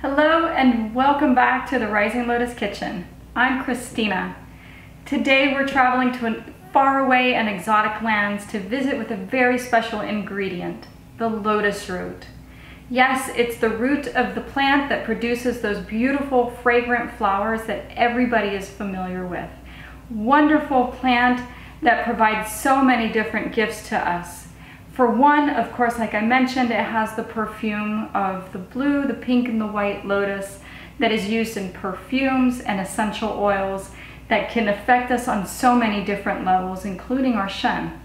Hello and welcome back to the Rising Lotus Kitchen. I'm Christina. Today we're traveling to faraway and exotic lands to visit with a very special ingredient, the lotus root. Yes, it's the root of the plant that produces those beautiful fragrant flowers that everybody is familiar with. Wonderful plant that provides so many different gifts to us. For one, of course, like I mentioned, it has the perfume of the blue, the pink, and the white lotus that is used in perfumes and essential oils that can affect us on so many different levels, including our shen.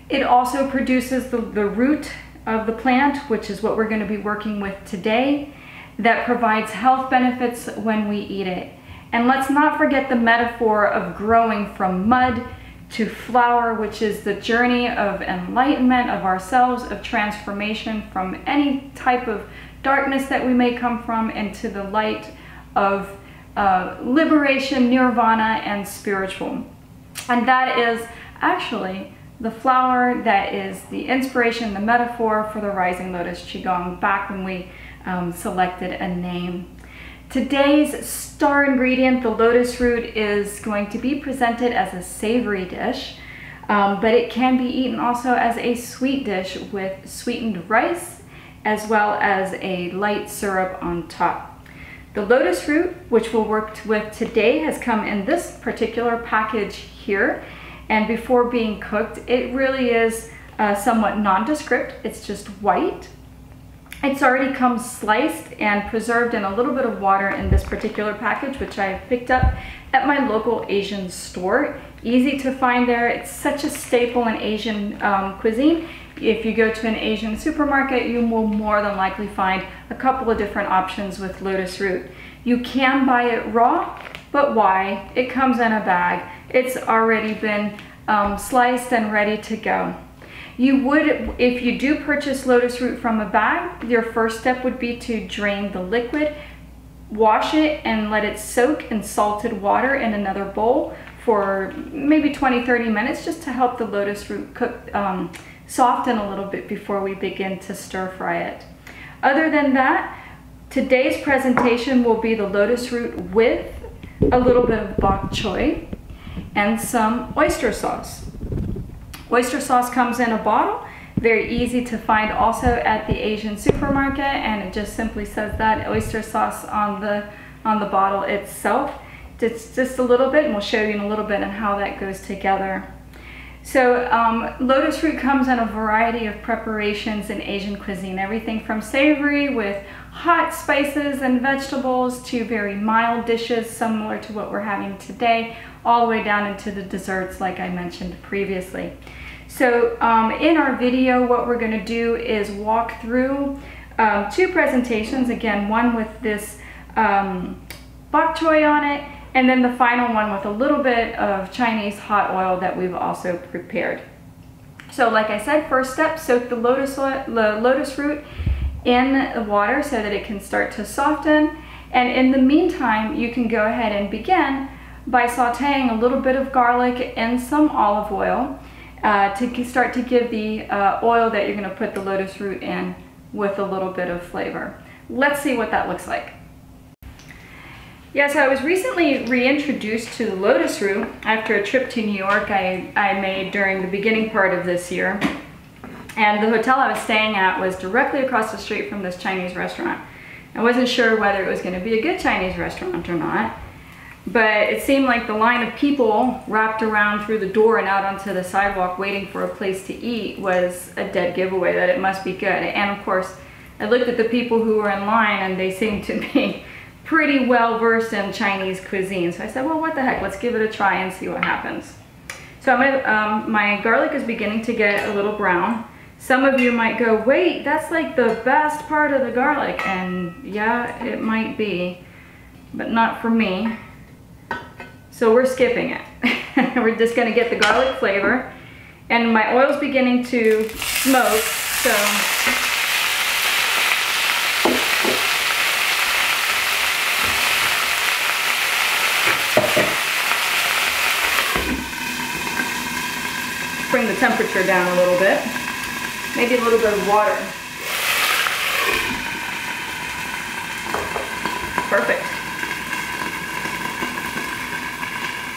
It also produces the root of the plant, which is what we're going to be working with today, that provides health benefits when we eat it. And let's not forget the metaphor of growing from mud to flower, which is the journey of enlightenment of ourselves, of transformation from any type of darkness that we may come from into the light of liberation, nirvana, and spiritual. And that is actually the flower that is the inspiration, the metaphor for the Rising Lotus Qigong back when we selected a name. Today's star ingredient, the lotus root, is going to be presented as a savory dish, but it can be eaten also as a sweet dish with sweetened rice as well as a light syrup on top. The lotus root, which we'll work with today, has come in this particular package here, and before being cooked, it really is somewhat nondescript. It's just white. It's already come sliced and preserved in a little bit of water in this particular package, which I picked up at my local Asian store. Easy to find there. It's such a staple in Asian cuisine. If you go to an Asian supermarket, you will more than likely find a couple of different options with lotus root. You can buy it raw, but why? It comes in a bag. It's already been sliced and ready to go. You would, if you do purchase lotus root from a bag, your first step would be to drain the liquid, wash it, and let it soak in salted water in another bowl for maybe 20-30 minutes, just to help the lotus root cook, soften a little bit before we begin to stir fry it. Other than that, today's presentation will be the lotus root with a little bit of bok choy and some oyster sauce. Oyster sauce comes in a bottle, very easy to find also at the Asian supermarket, and it just simply says that oyster sauce on the bottle itself. Just a little bit, and we'll show you in a little bit on how that goes together. So lotus root comes in a variety of preparations in Asian cuisine, everything from savory with hot spices and vegetables to very mild dishes similar to what we're having today, all the way down into the desserts like I mentioned previously. So in our video, what we're going to do is walk through two presentations, again, one with this bok choy on it, and then the final one with a little bit of Chinese hot oil that we've also prepared. So like I said, first step, soak the lotus root in the water so that it can start to soften. And in the meantime, you can go ahead and by sauteing a little bit of garlic and some olive oil to start to give the oil that you're going to put the lotus root in with a little bit of flavor. Let's see what that looks like. Yeah, so I was recently reintroduced to the lotus root after a trip to New York I made during the beginning part of this year. And the hotel I was staying at was directly across the street from this Chinese restaurant. I wasn't sure whether it was going to be a good Chinese restaurant or not, but it seemed like the line of people wrapped around through the door and out onto the sidewalk waiting for a place to eat was a dead giveaway that it must be good. And of course, I looked at the people who were in line and they seemed to be pretty well versed in Chinese cuisine. So I said, well, what the heck, let's give it a try and see what happens. So my garlic is beginning to get a little brown. Some of you might go, wait, that's like the best part of the garlic. And yeah, it might be, but not for me. So we're skipping it. We're just gonna get the garlic flavor. And my oil's beginning to smoke, so bring the temperature down a little bit. Maybe a little bit of water. perfect.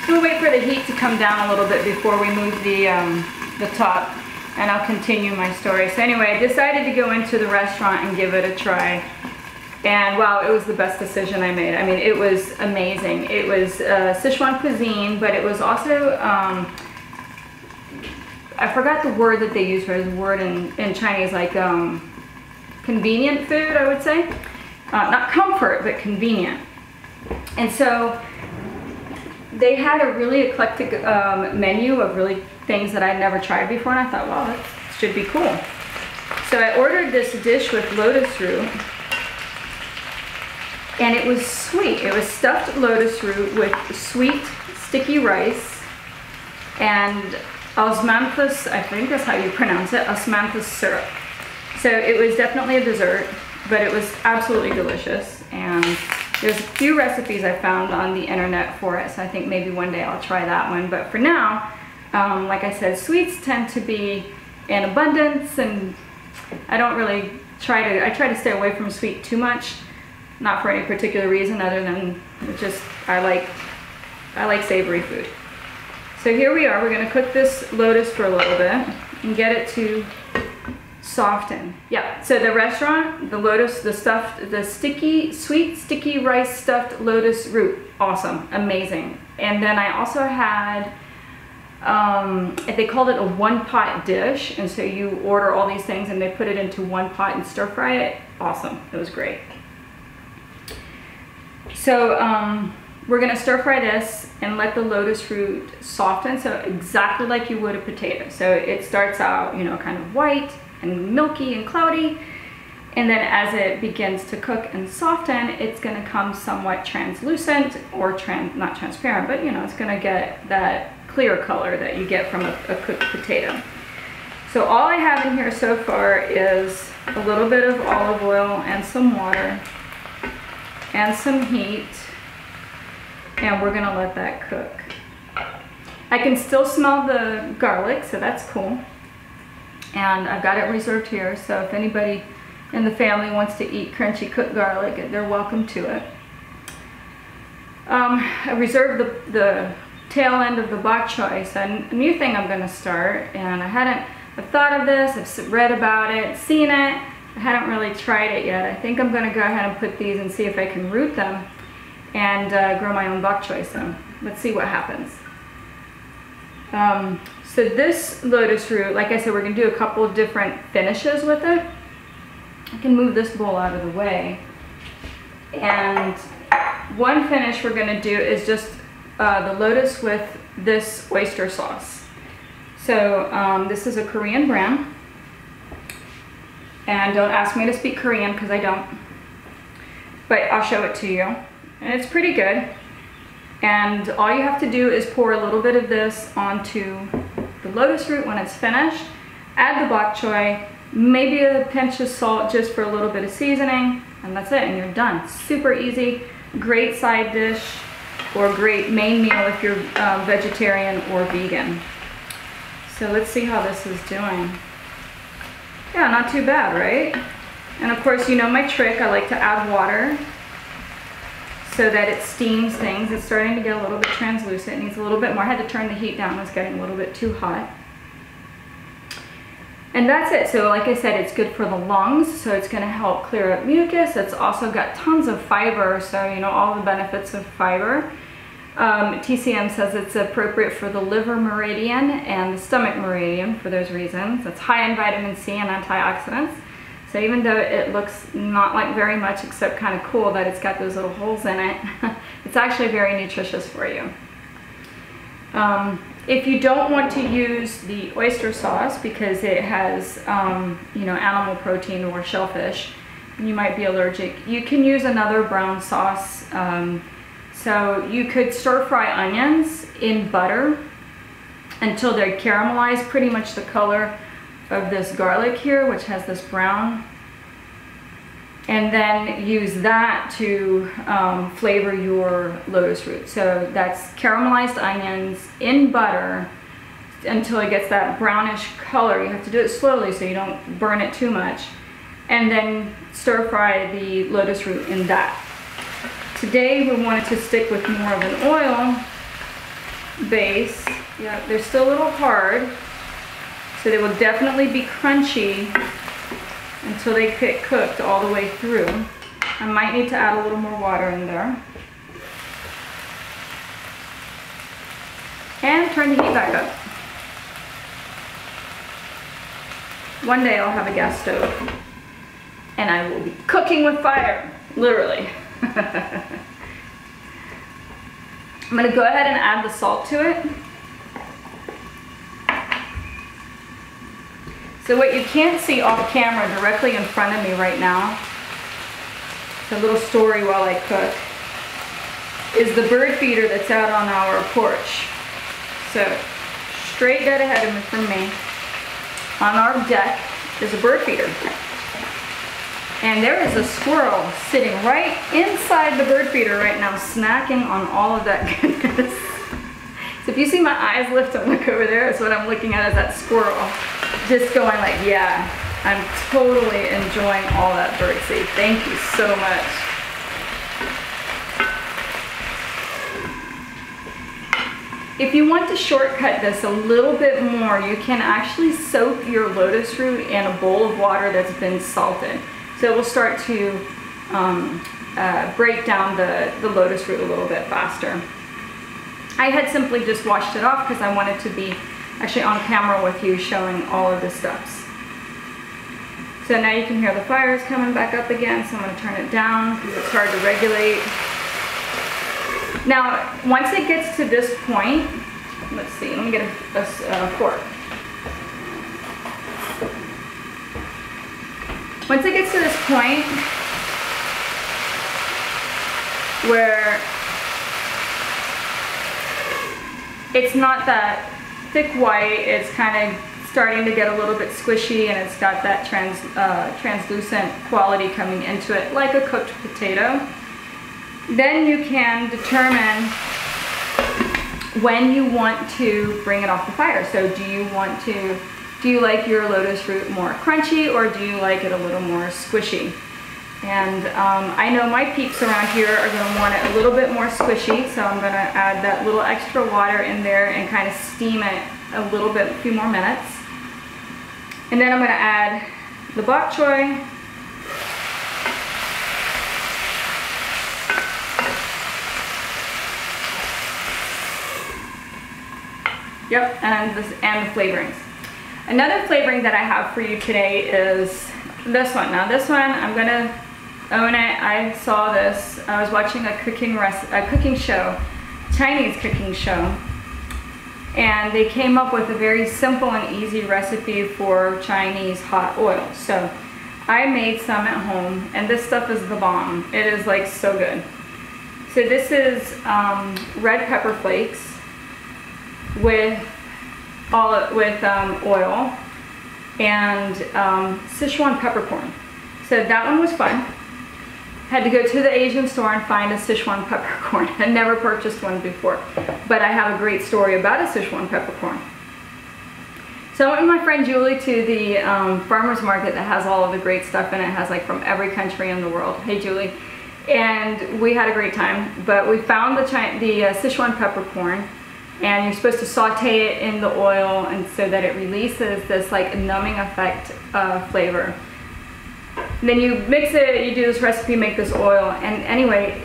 So we'll wait for the heat to come down a little bit before we move the top, and I'll continue my story. So anyway, I decided to go into the restaurant and give it a try. And wow, it was the best decision I made. I mean, it was amazing. It was Sichuan cuisine, but it was also, I forgot the word that they used for it. The word in Chinese, like convenient food, I would say. Not comfort, but convenient. And so they had a really eclectic menu of really things that I'd never tried before, and I thought, wow, that should be cool. So I ordered this dish with lotus root. And it was sweet. It was stuffed lotus root with sweet, sticky rice and osmanthus, I think that's how you pronounce it, osmanthus syrup. So it was definitely a dessert, but it was absolutely delicious. And there's a few recipes I found on the internet for it, so I think maybe one day I'll try that one. But for now, like I said, sweets tend to be in abundance, and I don't really I try to stay away from sweet too much. Not for any particular reason other than just I like savory food. So here we are. We're going to cook this lotus for a little bit and get it to soften. Yeah, so the restaurant, the lotus, the sticky, sweet, sticky rice stuffed lotus root. Awesome. Amazing. And then I also had, they called it a one-pot dish. And so you order all these things and they put it into one pot and stir fry it. Awesome. It was great. So we're going to stir fry this and let the lotus root soften, so exactly like you would a potato. So it starts out, you know, kind of white and milky and cloudy, and then as it begins to cook and soften, it's going to come somewhat translucent, or not transparent, but you know, it's going to get that clear color that you get from a cooked potato. So all I have in here so far is a little bit of olive oil and some water and some heat, and we're gonna let that cook. I can still smell the garlic, so that's cool. And I've got it reserved here, so if anybody in the family wants to eat crunchy cooked garlic, they're welcome to it. I reserved the tail end of the bok choy, so a new thing I'm gonna start, and I've thought of this, I've read about it, seen it. I hadn't really tried it yet. I think I'm going to go ahead and put these and see if I can root them and grow my own bok choy. So let's see what happens. So this lotus root, like I said, we're going to do a couple of different finishes with it. I can move this bowl out of the way. And one finish we're going to do is just the lotus with this oyster sauce. So this is a Korean brand. And don't ask me to speak Korean because I don't. But I'll show it to you. And it's pretty good. And all you have to do is pour a little bit of this onto the lotus root when it's finished. Add the bok choy, maybe a pinch of salt just for a little bit of seasoning. And that's it, and you're done. Super easy, great side dish, or great main meal if you're vegetarian or vegan. So let's see how this is doing. Yeah, not too bad, right? And of course, you know my trick, I like to add water so that it steams things. It's starting to get a little bit translucent, it needs a little bit more. I had to turn the heat down, it's getting a little bit too hot. And that's it. So like I said, it's good for the lungs, so it's going to help clear up mucus. It's also got tons of fiber, so you know all the benefits of fiber. TCM says it's appropriate for the liver meridian and the stomach meridian for those reasons. It's high in vitamin C and antioxidants. So even though it looks not like very much, except kind of cool that it's got those little holes in it, it's actually very nutritious for you. If you don't want to use the oyster sauce because it has, you know, animal protein or shellfish, you might be allergic, you can use another brown sauce. So you could stir fry onions in butter until they're caramelized, pretty much the color of this garlic here, which has this brown. And then use that to flavor your lotus root. So that's caramelized onions in butter until it gets that brownish color. You have to do it slowly so you don't burn it too much. And then stir fry the lotus root in that. Today we wanted to stick with more of an oil base. Yeah, they're still a little hard, so they will definitely be crunchy until they get cooked all the way through. I might need to add a little more water in there. And turn the heat back up. One day I'll have a gas stove and I will be cooking with fire, literally. I'm gonna go ahead and add the salt to it. So what you can't see off camera directly in front of me right now, it's a little story while I cook, is the bird feeder that's out on our porch. So straight dead ahead of me from me, on our deck, is a bird feeder. And there is a squirrel sitting right inside the bird feeder right now, snacking on all of that goodness. So if you see my eyes lift and look over there, that's what I'm looking at, is that squirrel. Just going like, yeah, I'm totally enjoying all that birdseed. Thank you so much. If you want to shortcut this a little bit more, you can actually soak your lotus root in a bowl of water that's been salted. So it will start to break down the lotus root a little bit faster. I had simply just washed it off because I wanted to be actually on camera with you showing all of the steps. So now you can hear the fires coming back up again, so I'm going to turn it down because it's hard to regulate. Now, once it gets to this point, let's see, let me get a fork. Once it gets to this point where it's not that thick white, it's kind of starting to get a little bit squishy, and it's got that translucent quality coming into it, like a cooked potato. Then you can determine when you want to bring it off the fire. So do you like your lotus root more crunchy, or do you like it a little more squishy? And I know my peeps around here are going to want it a little bit more squishy, so I'm going to add that little extra water in there and kind of steam it a little bit, a few more minutes. And then I'm going to add the bok choy. Yep, and the flavorings. Another flavoring that I have for you today is this one. Now this one, I'm gonna own it. I saw this. I was watching a cooking show, Chinese cooking show, and they came up with a very simple and easy recipe for Chinese hot oil. So I made some at home, and this stuff is the bomb. It is like so good. So this is red pepper flakes with oil and Sichuan peppercorn. So that one was fun. Had to go to the Asian store and find a Sichuan peppercorn. I'd never purchased one before, but I have a great story about a Sichuan peppercorn. So I went with my friend Julie to the farmer's market that has all of the great stuff in it. It has like from every country in the world. Hey Julie. And we had a great time, but we found the Sichuan peppercorn, and you're supposed to saute it in the oil, and so that it releases this like numbing effect flavor. And then you mix it, you do this recipe, make this oil, and anyway,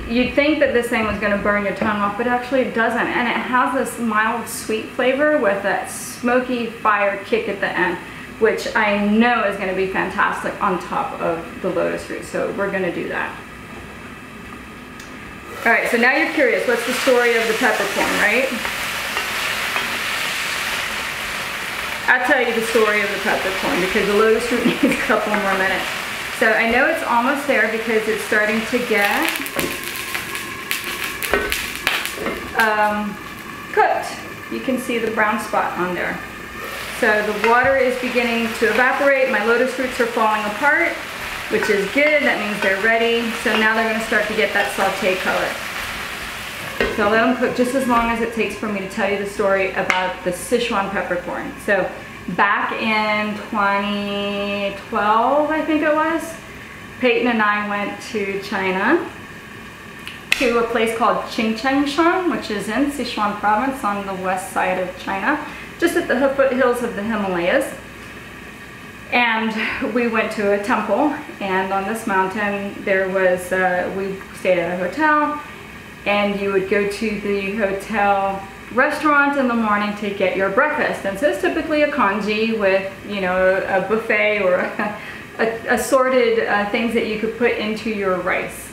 you'd think that this thing was going to burn your tongue off, but actually it doesn't, and it has this mild sweet flavor with that smoky fire kick at the end, which I know is going to be fantastic on top of the lotus root, so we're going to do that. Alright, so now you're curious, what's the story of the peppercorn, right? I'll tell you the story of the peppercorn because the lotus root needs a couple more minutes. So I know it's almost there because it's starting to get cooked. You can see the brown spot on there. So the water is beginning to evaporate, my lotus roots are falling apart, which is good. That means they're ready. So now they're going to start to get that saute color. So I'll let them cook just as long as it takes for me to tell you the story about the Sichuan peppercorn. So back in 2012, I think it was, Peyton and I went to China, to a place called Qingchengshan, which is in Sichuan province on the west side of China, just at the foothills of the Himalayas. And we went to a temple, and on this mountain there was, we stayed at a hotel, and you would go to the hotel restaurant in the morning to get your breakfast. And so it's typically a congee with, you know, a buffet or assorted things that you could put into your rice.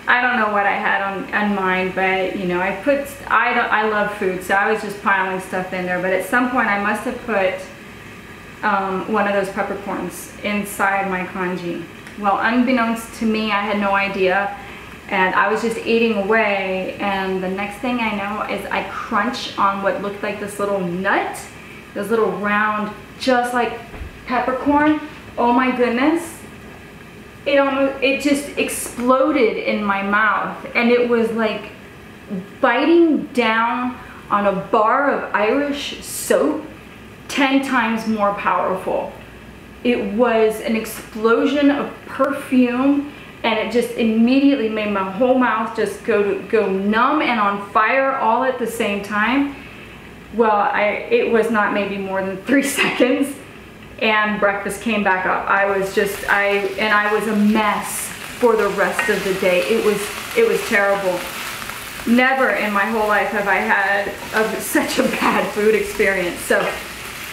I don't know what I had on mine, but you know, I love food, so I was just piling stuff in there. But at some point I must have put one of those peppercorns inside my congee. Well, unbeknownst to me, I had no idea, and I was just eating away, and the next thing I know is I crunch on what looked like this little nut, this little round, just like peppercorn. Oh my goodness. It just exploded in my mouth, and it was like biting down on a bar of Irish soap 10 times more powerful. It was an explosion of perfume, and it just immediately made my whole mouth just go numb and on fire all at the same time. Well, it was not maybe more than 3 seconds, and breakfast came back up. I was a mess for the rest of the day. It was terrible. Never in my whole life have I had such a bad food experience. So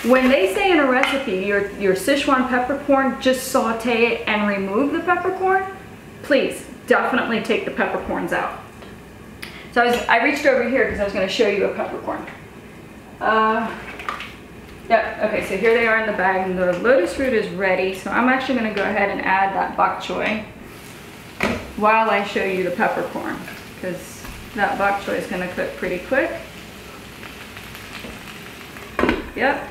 when they say in a recipe, your Sichuan peppercorn, just saute it and remove the peppercorn, please definitely take the peppercorns out. So I reached over here because I was going to show you a peppercorn. Yep, okay, so here they are in the bag, and the lotus root is ready. So I'm actually going to go ahead and add that bok choy while I show you the peppercorn, because that bok choy is going to cook pretty quick. Yep.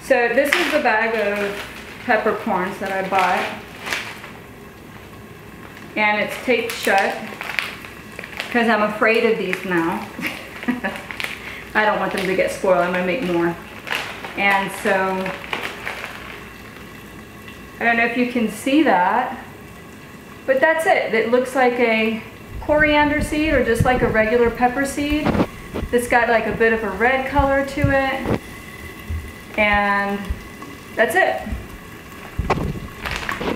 So this is the bag of peppercorns that I bought, and it's taped shut because I'm afraid of these now. I don't want them to get spoiled. I'm going to make more. And so, I don't know if you can see that, but that's it. It looks like a coriander seed, or just like a regular pepper seed. It's got like a bit of a red color to it, and that's it.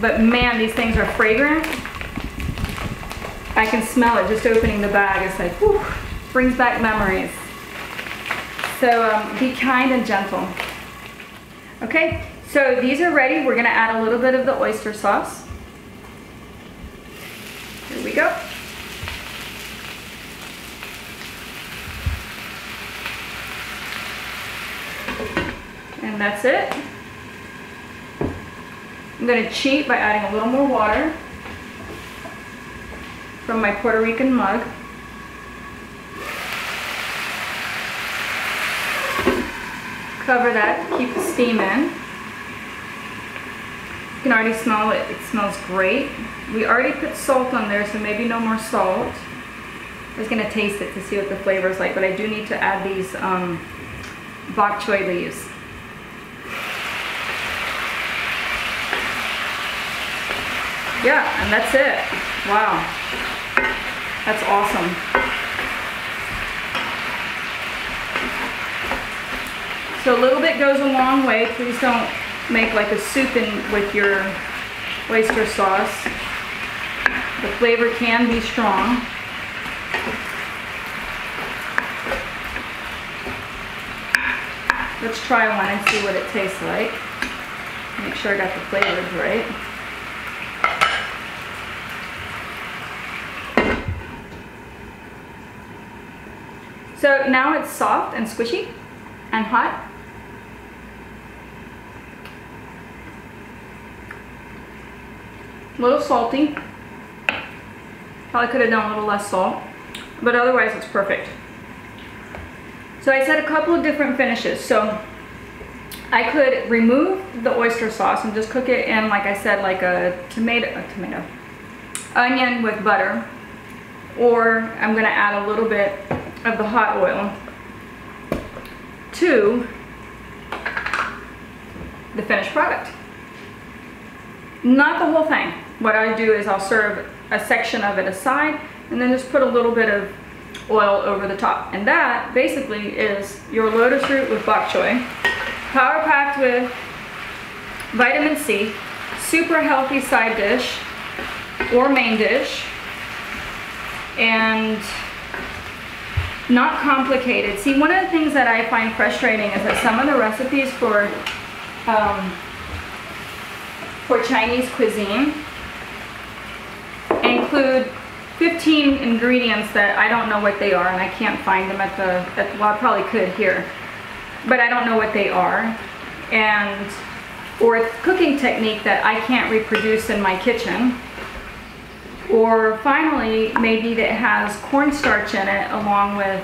But man, these things are fragrant. I can smell it just opening the bag. It's like, whew, brings back memories. So be kind and gentle. Okay, so these are ready. We're gonna add a little bit of the oyster sauce. Here we go. And that's it. I'm gonna cheat by adding a little more water from my Puerto Rican mug. Cover that, keep the steam in. You can already smell it, it smells great. We already put salt on there, so maybe no more salt. I was gonna taste it to see what the flavor is like, but I do need to add these bok choy leaves. Yeah, and that's it. Wow, that's awesome. So a little bit goes a long way. Please don't make like a soup with your oyster sauce. The flavor can be strong. Let's try one and see what it tastes like. Make sure I got the flavors right. So now it's soft and squishy and hot. A little salty. Probably could have done a little less salt, but otherwise it's perfect. So I said a couple of different finishes. So I could remove the oyster sauce and just cook it in, like I said, like a onion with butter, or I'm gonna add a little bit of the hot oil to the finished product. Not the whole thing. What I do is I'll serve a section of it aside, and then just put a little bit of oil over the top. And that basically is your lotus root with bok choy, power packed with vitamin C, super healthy side dish or main dish, and not complicated. See, one of the things that I find frustrating is that some of the recipes for Chinese cuisine include 15 ingredients that I don't know what they are, and I can't find them at well, I probably could here, but I don't know what they are, or a cooking technique that I can't reproduce in my kitchen. Or finally, maybe that has cornstarch in it along with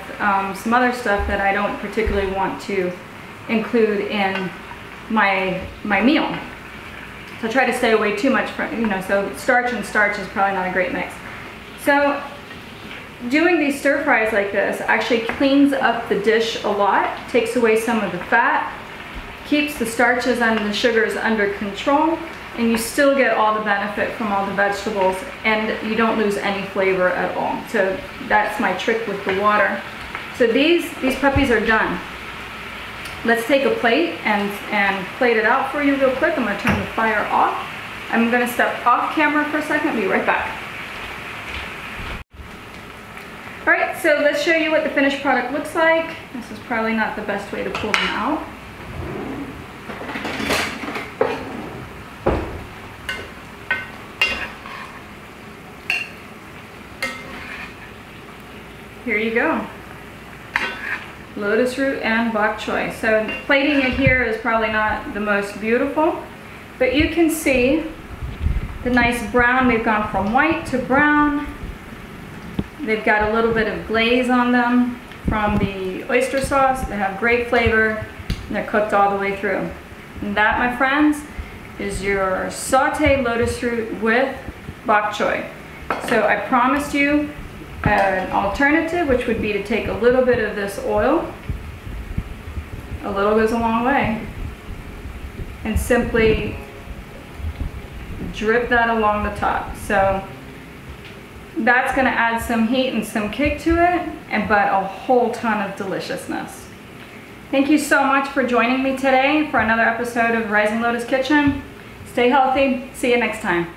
some other stuff that I don't particularly want to include in my meal. So I try to stay away too much from, so starch and starch is probably not a great mix. So doing these stir fries like this actually cleans up the dish a lot, takes away some of the fat, keeps the starches and the sugars under control, and you still get all the benefit from all the vegetables, and you don't lose any flavor at all. So that's my trick with the water. So these puppies are done. Let's take a plate and plate it out for you real quick. I'm gonna turn the fire off. I'm gonna step off camera for a second, be right back. All right, so let's show you what the finished product looks like. This is probably not the best way to pull them out. Here you go. Lotus root and bok choy. So plating it here is probably not the most beautiful, but you can see the nice brown. They've gone from white to brown. They've got a little bit of glaze on them from the oyster sauce. They have great flavor, and they're cooked all the way through. And that, my friends, is your sauteed lotus root with bok choy. So I promised you an alternative, which would be to take a little bit of this oil, a little goes a long way, and simply drip that along the top. So that's going to add some heat and some kick to it, but a whole ton of deliciousness. Thank you so much for joining me today for another episode of Rising Lotus Kitchen. Stay healthy. See you next time.